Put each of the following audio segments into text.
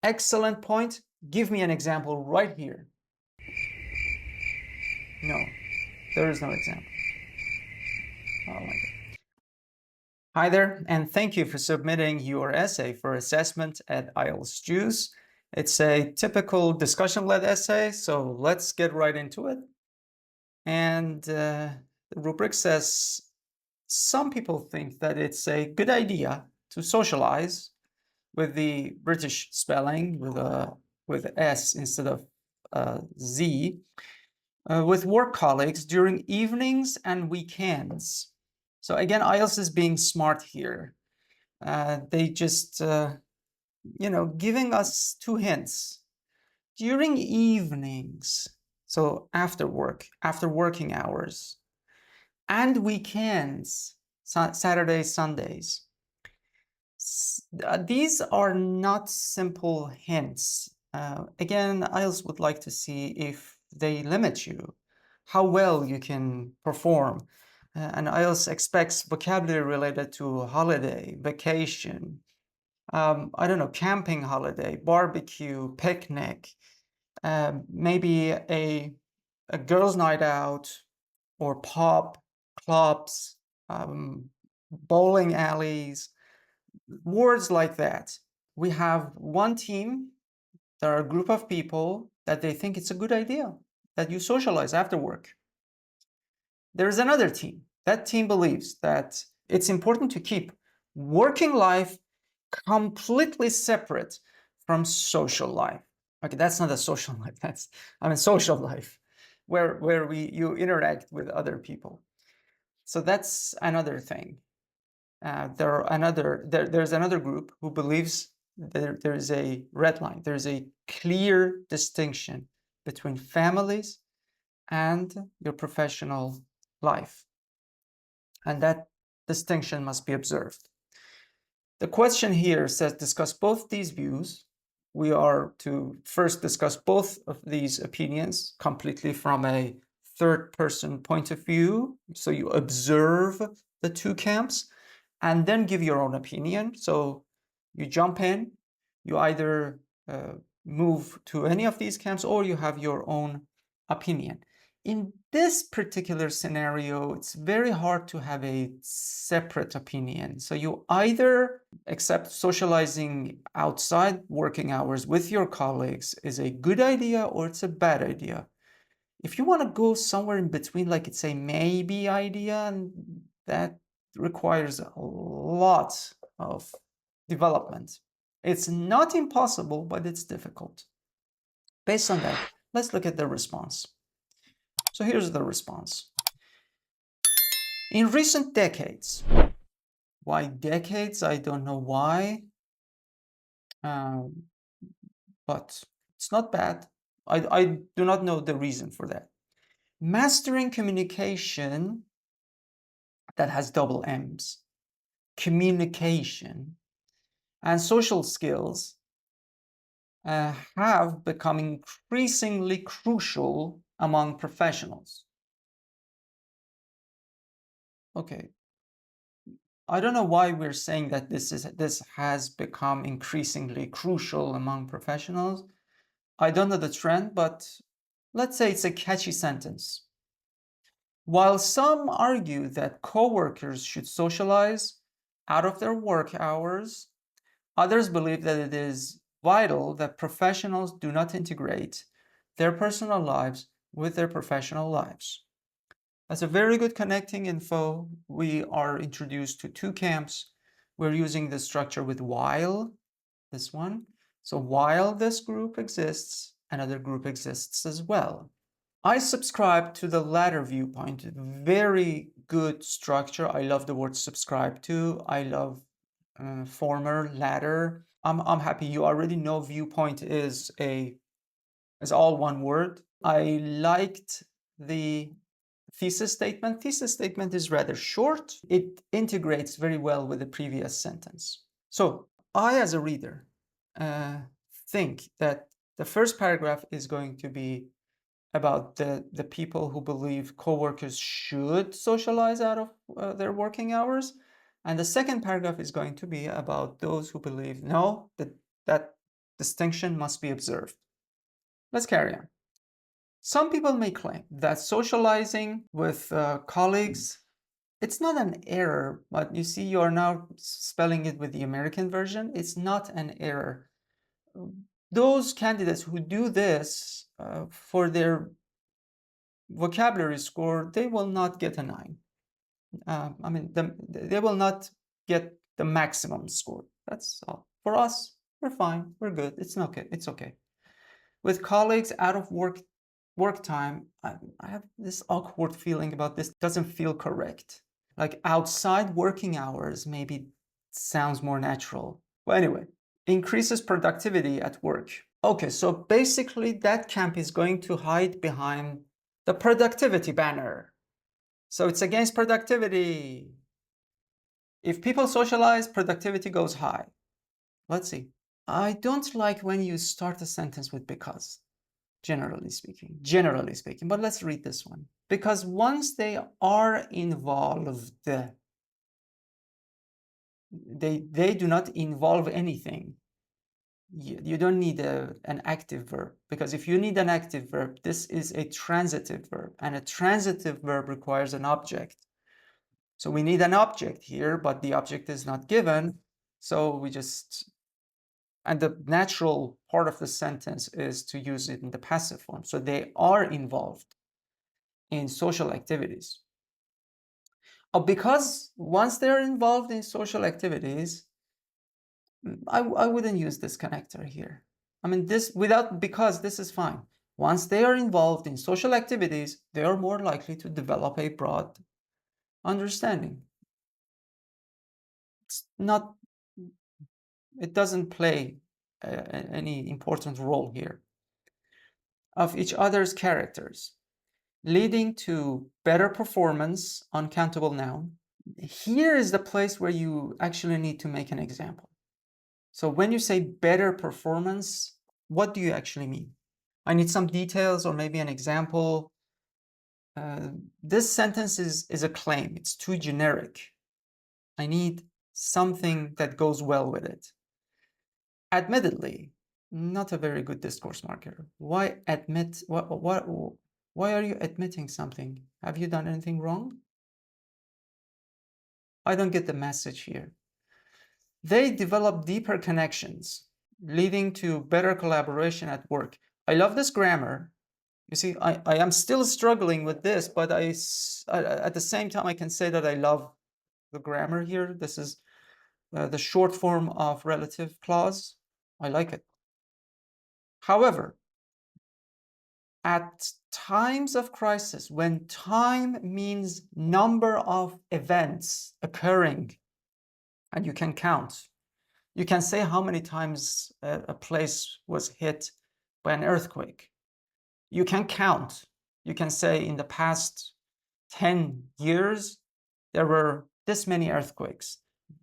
Excellent point. Give me an example right here. No, there is no example. Oh my God. Hi there, and thank you for submitting your essay for assessment at IELTS Juice. It's a typical discussion-led essay, so let's get right into it. And the rubric says, some people think that it's a good idea to socialize with the British spelling, with S instead of Z, with work colleagues during evenings and weekends. So again, IELTS is being smart here. They just, giving us two hints. During evenings, so after work, after working hours, and weekends, Saturdays, Sundays. These are not simple hints. Again, IELTS would like to see if they limit you, how well you can perform. And IELTS expects vocabulary related to holiday, vacation, I don't know, camping holiday, barbecue, picnic, maybe a girls' night out, or pub, clubs, bowling alleys, words like that. We have one team, there are a group of people that they think it's a good idea that you socialize after work. There's another team. That team believes that it's important to keep working life completely separate from social life. Okay, that's not a social life, that's, social life, where you interact with other people. So that's another thing. There's another group who believes there is a red line. There's a clear distinction between families and your professional life. And that distinction must be observed. The question here says discuss both these views. We are to first discuss both of these opinions completely from a third-person point of view. So you observe the two camps and then give your own opinion. So you jump in, you either move to any of these camps or you have your own opinion. In this particular scenario, it's very hard to have a separate opinion. So you either accept socializing outside working hours with your colleagues is a good idea or it's a bad idea. If you want to go somewhere in between, like it's a maybe idea, and that requires a lot of development. It's not impossible, but it's difficult. Based on that, let's look at the response. So here's the response. In recent decades, why decades? I don't know why, but it's not bad. I do not know the reason for that. Mastering communication, that has double M's, communication, and social skills have become increasingly crucial among professionals. Okay, I don't know why we're saying that this has become increasingly crucial among professionals. I don't know the trend, but let's say it's a catchy sentence. While some argue that coworkers should socialize out of their work hours, others believe that it is vital that professionals do not integrate their personal lives with their professional lives. That's a very good connecting info. We are introduced to two camps. We're using the structure with while, this one. So while this group exists, another group exists as well. I subscribe to the latter viewpoint. Very good structure. I love the word subscribe to. I love former, latter. I'm happy you already know viewpoint is all one word. I liked the thesis statement. Thesis statement is rather short. It integrates very well with the previous sentence. So I, as a reader, think that the first paragraph is going to be about the people who believe coworkers should socialize out of their working hours. And the second paragraph is going to be about those who believe no, that distinction must be observed. Let's carry on. Some people may claim that socializing with colleagues, it's not an error, but you see, you're now spelling it with the American version. It's not an error. Those candidates who do this for their vocabulary score, they will not get a 9. I mean, they will not get the maximum score. That's all. For us, we're fine. We're good. It's okay. It's okay. With colleagues out of work time, I have this awkward feeling about this. Doesn't feel correct. Like outside working hours maybe sounds more natural. Well, anyway, increases productivity at work. Okay, so basically that camp is going to hide behind the productivity banner. So it's against productivity. If people socialize, productivity goes high. Let's see. I don't like when you start a sentence with because, generally speaking, but let's read this one. Because once they are involved, they do not involve anything. You don't need an active verb, because if you need an active verb, this is a transitive verb, and a transitive verb requires an object. So we need an object here, but the object is not given. So we just, and the natural part of the sentence is to use it in the passive form. So they are involved in social activities. Because once they're involved in social activities, I wouldn't use this connector here. I mean, this without because, this is fine. Once they are involved in social activities, they are more likely to develop a broad understanding. It's not, it doesn't play any important role here. Of each other's characters, leading to better performance, uncountable noun. Here is the place where you actually need to make an example. So when you say better performance, what do you actually mean? I need some details or maybe an example. This sentence is a claim. It's too generic. I need something that goes well with it. Admittedly, not a very good discourse marker. Why admit? Why are you admitting something? Have you done anything wrong? I don't get the message here. They develop deeper connections, leading to better collaboration at work. I love this grammar. You see, I am still struggling with this, but at the same time, I can say that I love the grammar here. This is the short form of relative clause. I like it. However, at times of crisis, when time means number of events occurring, and you can count, you can say how many times a place was hit by an earthquake. You can count. You can say in the past 10 years, there were this many earthquakes.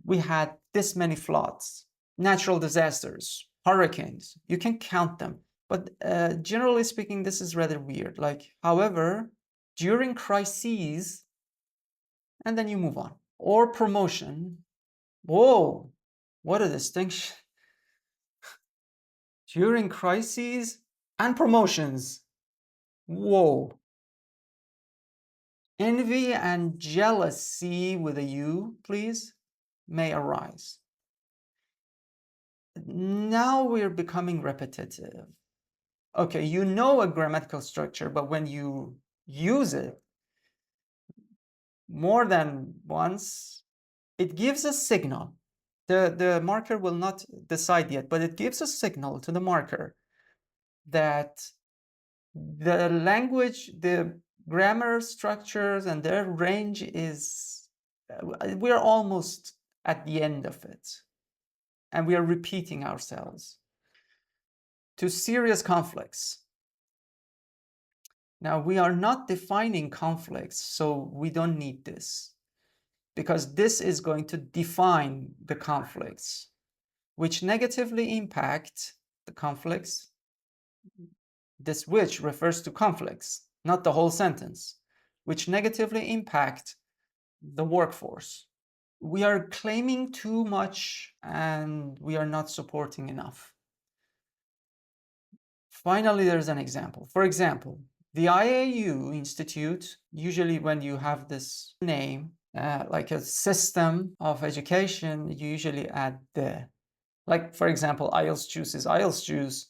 We had this many floods, natural disasters, hurricanes. You can count them. But generally speaking, this is rather weird. Like, however, during crises, and then you move on. Or promotion. Whoa, what a distinction. During crises and promotions. Whoa. Envy and jealousy with a U, please, may arise. Now we're becoming repetitive. Okay, you know a grammatical structure, but when you use it more than once, it gives a signal. The marker will not decide yet, but it gives a signal to the marker that the language, the grammar structures and their range is, we're almost at the end of it. And we are repeating ourselves to serious conflicts. Now, we are not defining conflicts, so we don't need this, because this is going to define the conflicts, which negatively impact the conflicts. This which refers to conflicts, not the whole sentence, which negatively impact the workforce. We are claiming too much and we are not supporting enough. Finally, there's an example. For example, the IAU Institute, usually when you have this name, like a system of education, you usually add the. Like, for example, IELTS Juice is IELTS Juice,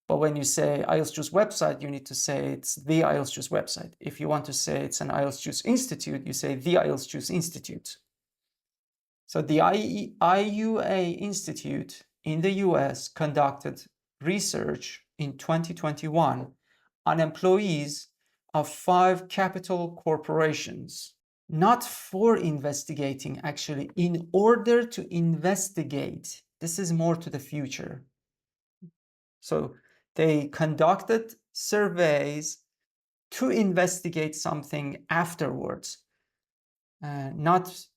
but when you say IELTS Juice website, you need to say it's the IELTS Juice website. If you want to say it's an IELTS Juice Institute, you say the IELTS Juice Institute. So the IUA Institute in the US conducted research in 2021 on employees of 5 capital corporations, not for investigating, actually, in order to investigate. This is more to the future. So they conducted surveys to investigate something afterwards, not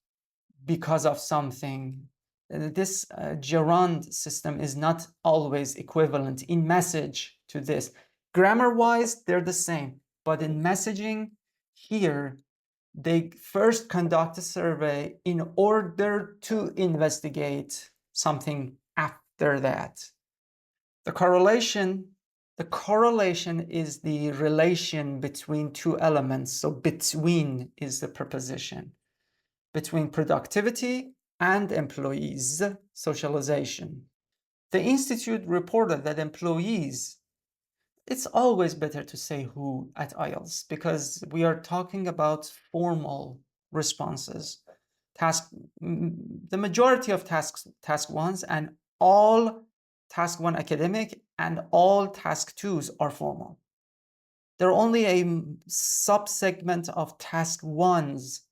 because of something. This gerund system is not always equivalent in message to this. Grammar-wise, they're the same, but in messaging, here, they first conduct a survey in order to investigate something after that. The correlation is the relation between two elements. So between is the preposition. Between productivity and employees, socialization. The Institute reported that employees, it's always better to say who at IELTS because we are talking about formal responses. The majority of task ones and all task one academic and all task twos are formal. There are only a subsegment of task ones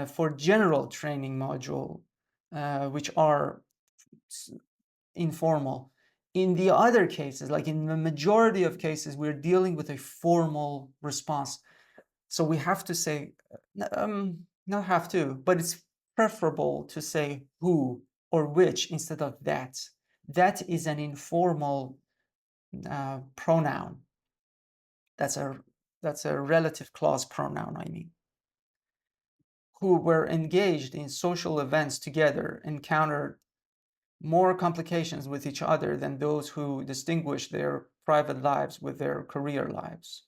for general training module, which are informal. In the other cases, like in the majority of cases, we're dealing with a formal response. So we have to say, not have to, but it's preferable to say who or which instead of that. That is an informal pronoun. That's a relative clause pronoun, I mean. Who were engaged in social events together encountered more complications with each other than those who distinguish their private lives with their career lives.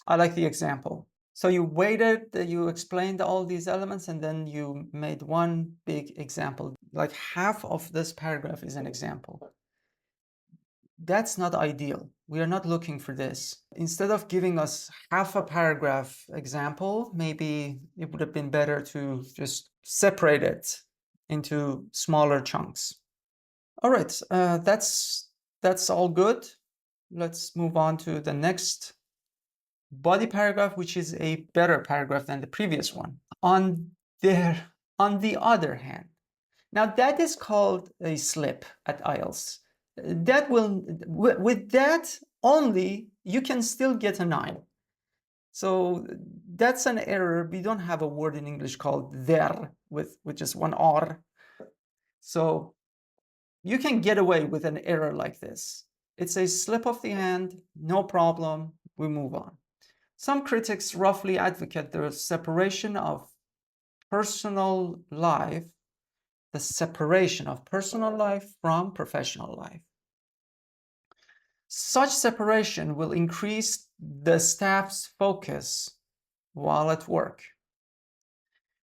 I like the example. So you waited, you explained all these elements, and then you made one big example. Like half of this paragraph is an example. That's not ideal. We are not looking for this. Instead of giving us half a paragraph example, maybe it would have been better to just separate it into smaller chunks. All right, that's all good. Let's move on to the next body paragraph, which is a better paragraph than the previous one. On the other hand, now that is called a slip at IELTS. That will, with that only, you can still get a 9. So that's an error. We don't have a word in English called there with just one R. So you can get away with an error like this. It's a slip of the hand, no problem, we move on. Some critics roughly advocate the separation of personal life, from professional life. Such separation will increase the staff's focus while at work.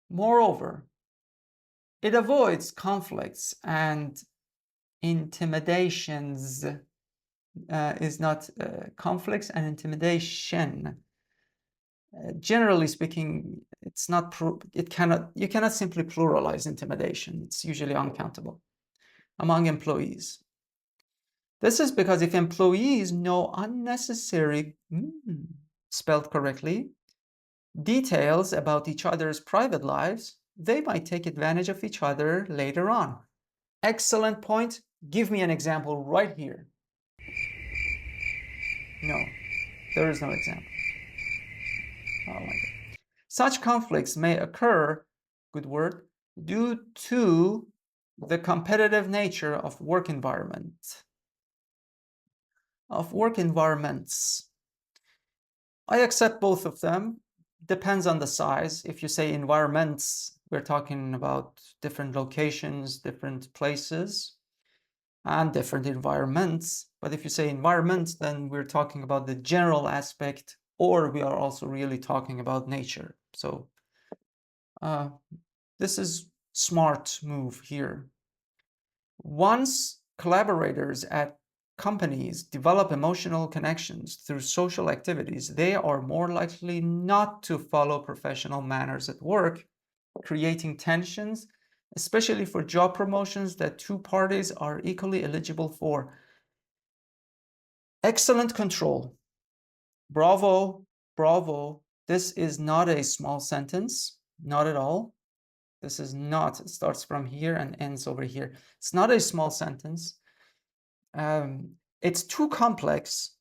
Moreover, it avoids conflicts and intimidations. Is not conflicts and intimidation. Generally speaking, it's not. You cannot simply pluralize intimidation. It's usually uncountable among employees. This is because if employees know unnecessary, spelled correctly, details about each other's private lives, they might take advantage of each other later on. Excellent point. Give me an example right here. No, there is no example. Oh my God. Such conflicts may occur, good word, due to the competitive nature of work environments. I accept both of them. Depends on the size. If you say environments, we're talking about different locations, different places. and different environments. But if you say environment, then we're talking about the general aspect, or we are also really talking about nature. So this is smart move here. Once collaborators at companies develop emotional connections through social activities, they are more likely not to follow professional manners at work, creating tensions, especially for job promotions that two parties are equally eligible for. Excellent control. Bravo, bravo. This is not a small sentence, not at all. This is not, it starts from here and ends over here. It's not a small sentence. It's too complex,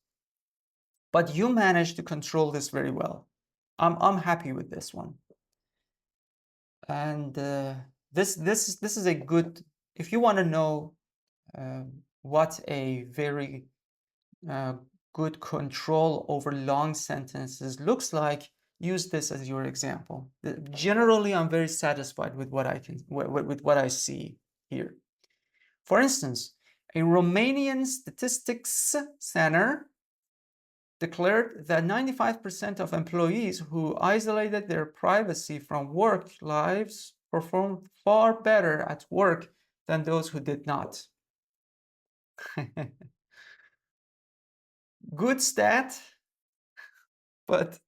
but you managed to control this very well. I'm happy with this one. And this is a good, if you want to know what a very good control over long sentences looks like, use this as your example. Generally, I'm very satisfied with what I can, with what I see here. For instance, a Romanian statistics center declared that 95% of employees who isolated their privacy from work lives performed far better at work than those who did not. Good stat, but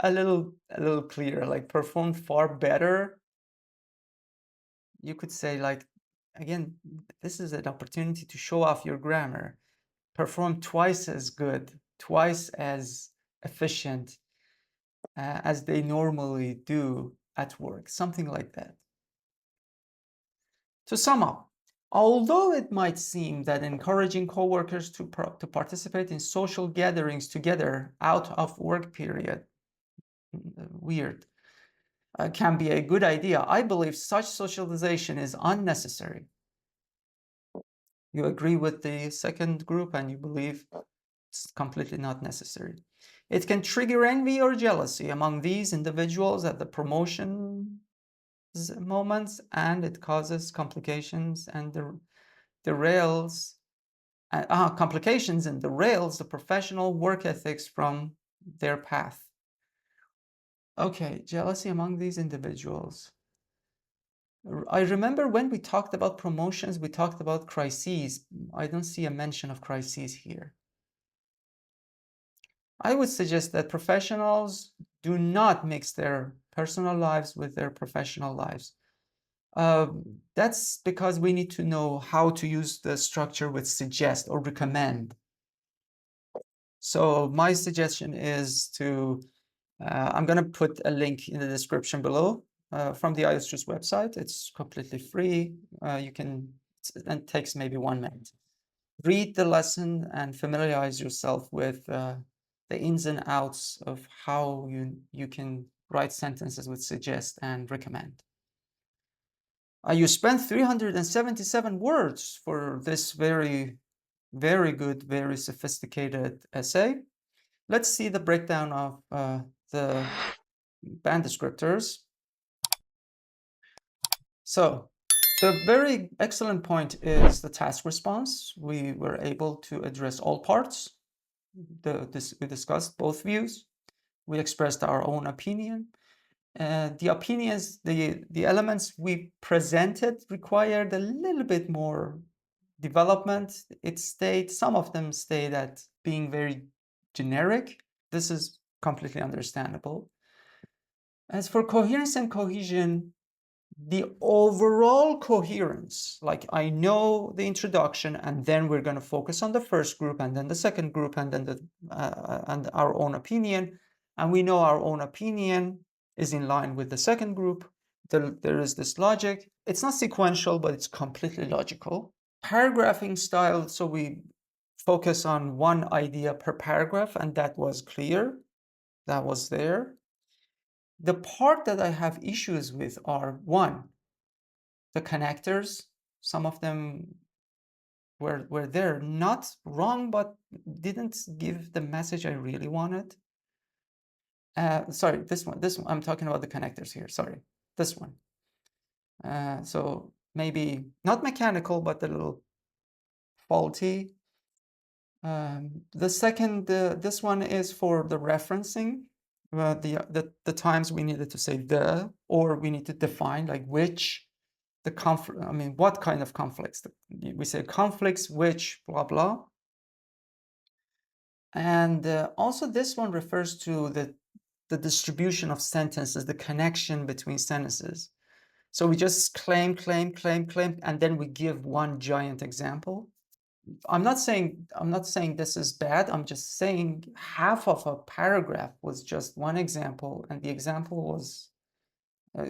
a little clearer, like performed far better. You could say, like, again, this is an opportunity to show off your grammar. Perform twice as good, twice as efficient as they normally do at work, something like that. To sum up, although it might seem that encouraging coworkers to participate in social gatherings together out of work period, weird, can be a good idea, I believe such socialization is unnecessary. You agree with the second group and you believe it's completely not necessary. It can trigger envy or jealousy among these individuals at the promotion moments, and it causes complications and derails complications and derails the professional work ethics from their path. Okay, jealousy among these individuals. I remember when we talked about promotions, we talked about crises. I don't see a mention of crises here. I would suggest that professionals do not mix their personal lives with their professional lives. That's because we need to know how to use the structure with suggest or recommend. So my suggestion is to, I'm going to put a link in the description below from the IELTS Juice website. It's completely free. You can, it takes maybe 1 minute. Read the lesson and familiarize yourself with the ins and outs of how you can write sentences with suggest and recommend. You spent 377 words for this very, very good, very sophisticated essay. Let's see the breakdown of the band descriptors. So the very excellent point is the task response. We were able to address all parts. We discussed both views. We expressed our own opinion. The opinions, the elements we presented required a little bit more development. Some of them stayed at being very generic. This is completely understandable. As for coherence and cohesion, the overall coherence, like I know the introduction, and then we're going to focus on the first group, and then the second group, and then and our own opinion, and we know our own opinion is in line with the second group. There is this logic. It's not sequential, but it's completely logical. Paragraphing style, so we focus on one idea per paragraph, and that was clear. That was there. The part that I have issues with are, one, the connectors. Some of them were there, not wrong, but didn't give the message I really wanted. Sorry, this one, I'm talking about the connectors here, sorry, this one. So maybe not mechanical, but a little quality. The second, this one is for the referencing. The times we needed to say the, or we need to define like which, what kind of conflicts. We say conflicts which blah blah. And also this one refers to the distribution of sentences, the connection between sentences. So we just claim, and then we give one giant example. I'm not saying this is bad. I'm just saying half of a paragraph was just one example, and the example was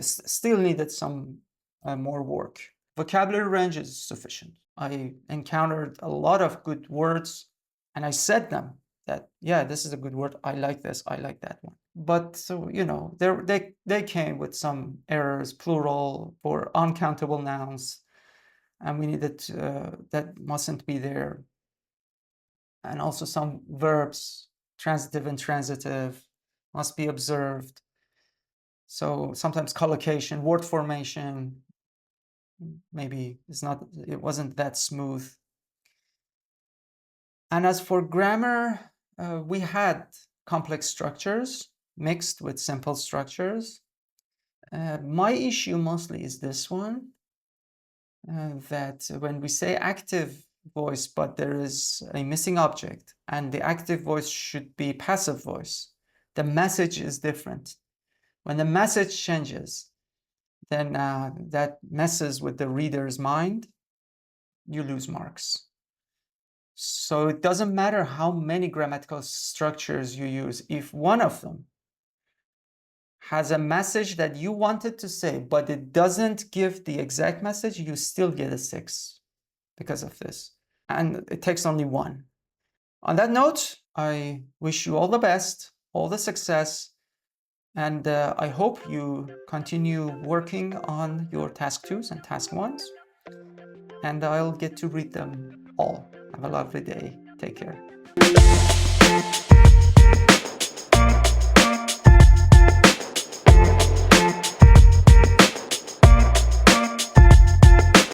still needed some more work. Vocabulary range is sufficient. I encountered a lot of good words, and I said them that, yeah, this is a good word. I like this. I like that one. But so, you know, they came with some errors, plural for uncountable nouns, and we needed that mustn't be there. And also some verbs, transitive and transitive, must be observed. So sometimes collocation, word formation, maybe it wasn't that smooth. And as for grammar, we had complex structures mixed with simple structures. My issue mostly is this one, that when we say active voice, but there is a missing object, and the active voice should be passive voice, the message is different. When the message changes, then that messes with the reader's mind, you lose marks. So it doesn't matter how many grammatical structures you use. If one of them has a message that you wanted to say, but it doesn't give the exact message, you still get a 6 because of this. And it takes only one. On that note, I wish you all the best, all the success, and I hope you continue working on your task 2s and task 1s, and I'll get to read them all. Have a lovely day. Take care.